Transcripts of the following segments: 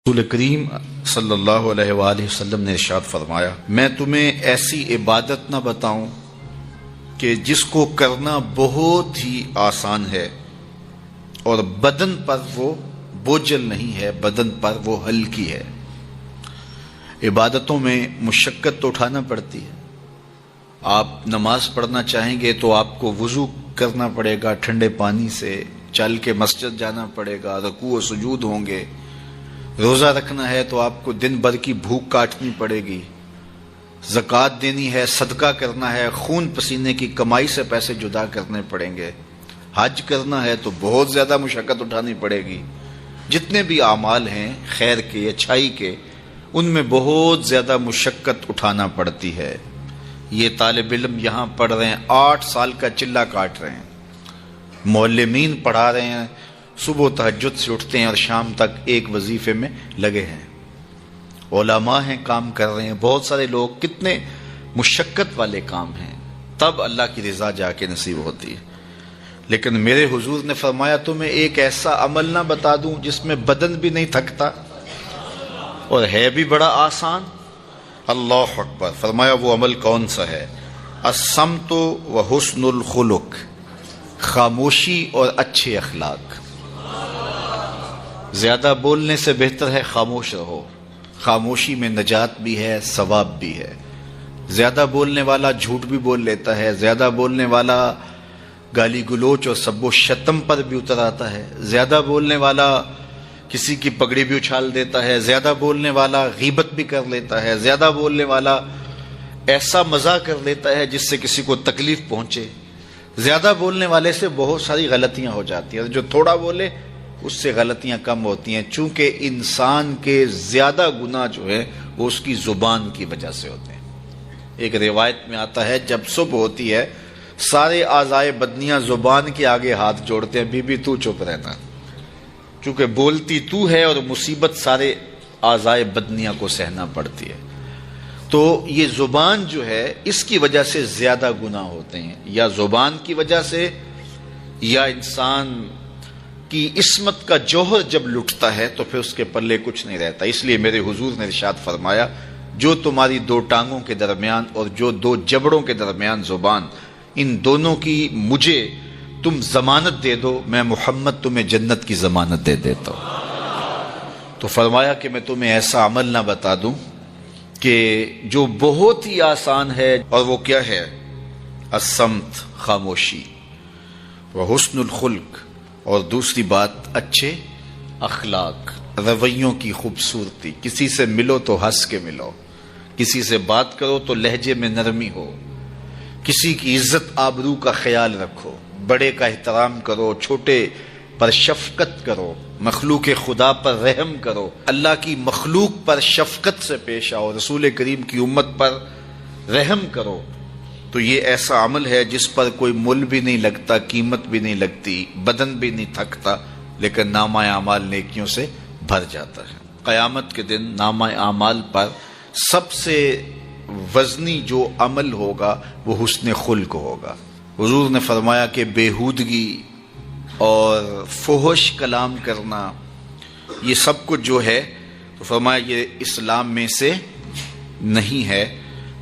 رسول کریم صلی اللہ علیہ وآلہ وسلم نے ارشاد فرمایا، میں تمہیں ایسی عبادت نہ بتاؤں کہ جس کو کرنا بہت ہی آسان ہے اور بدن پر وہ بوجھل نہیں ہے، بدن پر وہ ہلکی ہے۔ عبادتوں میں مشقت تو اٹھانا پڑتی ہے۔ آپ نماز پڑھنا چاہیں گے تو آپ کو وضو کرنا پڑے گا ٹھنڈے پانی سے، چل کے مسجد جانا پڑے گا، رکوع و سجود ہوں گے۔ روزہ رکھنا ہے تو آپ کو دن بھر کی بھوک کاٹنی پڑے گی، زکوٰۃ دینی ہے، صدقہ کرنا ہے، خون پسینے کی کمائی سے پیسے جدا کرنے پڑیں گے، حج کرنا ہے تو بہت زیادہ مشقت اٹھانی پڑے گی۔ جتنے بھی اعمال ہیں خیر کے، اچھائی کے، ان میں بہت زیادہ مشقت اٹھانا پڑتی ہے۔ یہ طالب علم یہاں پڑھ رہے ہیں، 8 سال کا چلہ کاٹ رہے ہیں، معلمین پڑھا رہے ہیں، صبح تہجد سے اٹھتے ہیں اور شام تک ایک وظیفے میں لگے ہیں، علماء ہیں کام کر رہے ہیں، بہت سارے لوگ، کتنے مشقت والے کام ہیں، تب اللہ کی رضا جا کے نصیب ہوتی ہے۔ لیکن میرے حضور نے فرمایا تمہیں ایک ایسا عمل نہ بتا دوں جس میں بدن بھی نہیں تھکتا اور ہے بھی بڑا آسان؟ اللہ اکبر! فرمایا وہ عمل کون سا ہے؟ الصمت و حسن الخلق، خاموشی اور اچھے اخلاق۔ زیادہ بولنے سے بہتر ہے خاموش رہو، خاموشی میں نجات بھی ہے، ثواب بھی ہے۔ زیادہ بولنے والا جھوٹ بھی بول لیتا ہے، زیادہ بولنے والا گالی گلوچ اور سب و شتم پر بھی اتر آتا ہے، زیادہ بولنے والا کسی کی پگڑی بھی اچھال دیتا ہے، زیادہ بولنے والا غیبت بھی کر لیتا ہے، زیادہ بولنے والا ایسا مزاح کر لیتا ہے جس سے کسی کو تکلیف پہنچے۔ زیادہ بولنے والے سے بہت ساری غلطیاں ہو جاتی ہیں، جو تھوڑا بولے اس سے غلطیاں کم ہوتی ہیں، چونکہ انسان کے زیادہ گناہ جو ہے وہ اس کی زبان کی وجہ سے ہوتے ہیں۔ ایک روایت میں آتا ہے جب صبح ہوتی ہے سارے اعضائے بدنیاں زبان کے آگے ہاتھ جوڑتے ہیں، بی بی تو چپ رہنا، چونکہ بولتی تو ہے اور مصیبت سارے اعضائے بدنیاں کو سہنا پڑتی ہے۔ تو یہ زبان جو ہے اس کی وجہ سے زیادہ گناہ ہوتے ہیں، یا زبان کی وجہ سے، یا انسان کی عصمت کا جوہر جب لٹتا ہے تو پھر اس کے پلے کچھ نہیں رہتا۔ اس لیے میرے حضور نے ارشاد فرمایا، جو تمہاری 2 ٹانگوں کے درمیان اور جو 2 جبڑوں کے درمیان زبان، ان دونوں کی مجھے تم ضمانت دے دو، میں محمد تمہیں جنت کی ضمانت دے دیتا ہوں۔ تو فرمایا کہ میں تمہیں ایسا عمل نہ بتا دوں کہ جو بہت ہی آسان ہے، اور وہ کیا ہے؟ الصمت، خاموشی، وحسن الخلق، اور دوسری بات اچھے اخلاق، رویوں کی خوبصورتی۔ کسی سے ملو تو ہنس کے ملو، کسی سے بات کرو تو لہجے میں نرمی ہو، کسی کی عزت آبرو کا خیال رکھو، بڑے کا احترام کرو، چھوٹے پر شفقت کرو، مخلوق خدا پر رحم کرو، اللہ کی مخلوق پر شفقت سے پیش آؤ، رسول کریم کی امت پر رحم کرو۔ تو یہ ایسا عمل ہے جس پر کوئی مل بھی نہیں لگتا، قیمت بھی نہیں لگتی، بدن بھی نہیں تھکتا، لیکن نامہ اعمال نیکیوں سے بھر جاتا ہے۔ قیامت کے دن نامہ اعمال پر سب سے وزنی جو عمل ہوگا وہ حسن خلق ہوگا۔ حضور نے فرمایا کہ بیہودگی اور فحش کلام کرنا، یہ سب کچھ جو ہے، تو فرمایا یہ اسلام میں سے نہیں ہے،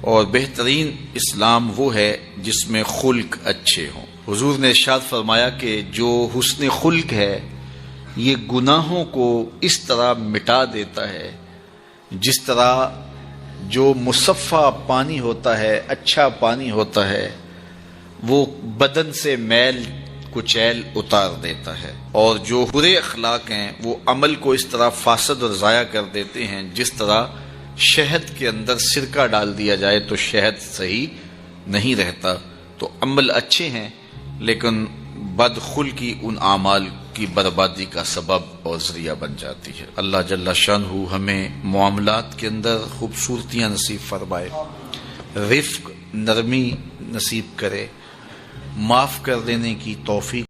اور بہترین اسلام وہ ہے جس میں خلق اچھے ہوں۔ حضور نے ارشاد فرمایا کہ جو حسن خلق ہے یہ گناہوں کو اس طرح مٹا دیتا ہے جس طرح جو مصفہ پانی ہوتا ہے، اچھا پانی ہوتا ہے، وہ بدن سے میل کچیل اتار دیتا ہے، اور جو برے اخلاق ہیں وہ عمل کو اس طرح فاسد اور ضائع کر دیتے ہیں جس طرح شہد کے اندر سرکہ ڈال دیا جائے تو شہد صحیح نہیں رہتا۔ تو عمل اچھے ہیں لیکن بدخلقی ان اعمال کی بربادی کا سبب اور ذریعہ بن جاتی ہے۔ اللہ جل شانہ ہمیں معاملات کے اندر خوبصورتیاں نصیب فرمائے، رفق، نرمی نصیب کرے، معاف کر دینے کی توفیق